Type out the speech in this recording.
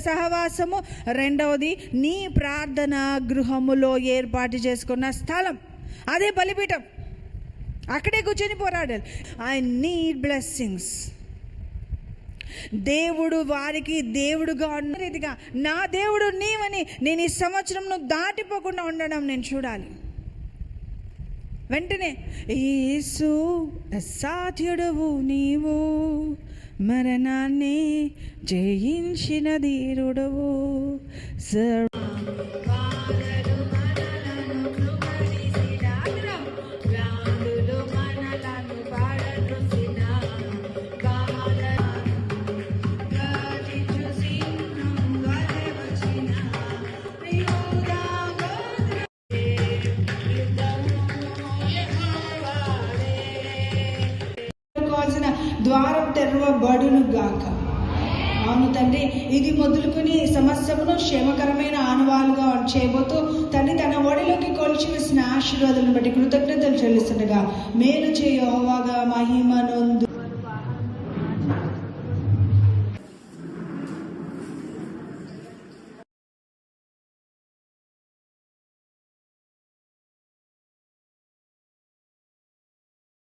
సహవాసము, రెండవది నీ ప్రార్థన గృహములో ఏర్పాటు చేసుకున్న స్థలం, అదే బలిపీఠం. అక్కడే కూర్చొని పోరాడాలి. I need blessings. దేవుడు వారికి దేవుడుగా ఉన్న రీతిగా నా దేవుడు నీవని నేను ఈ సంవత్సరంను దాటిపోకుండా ఉండడం నేను చూడాలి. వెంటనే యేసు అసాధ్యుడవు నీవు, మరణాన్ని జయించిన ధీరుడవు. ద్వారం తెరవబడును గాక. అవును తండ్రి, ఇది మొదలుకొని సమస్తమును క్షేమకరమైన ఆనవాలుగా చేయబోతూ తండ్రి తన ఒడిలోకి కొలిచి వేసిన ఆశీర్వాదాలను బట్టి కృతజ్ఞతలు చెల్లిస్తుండగా మేలు చేయు యెహోవాగా మహిమ నొందు.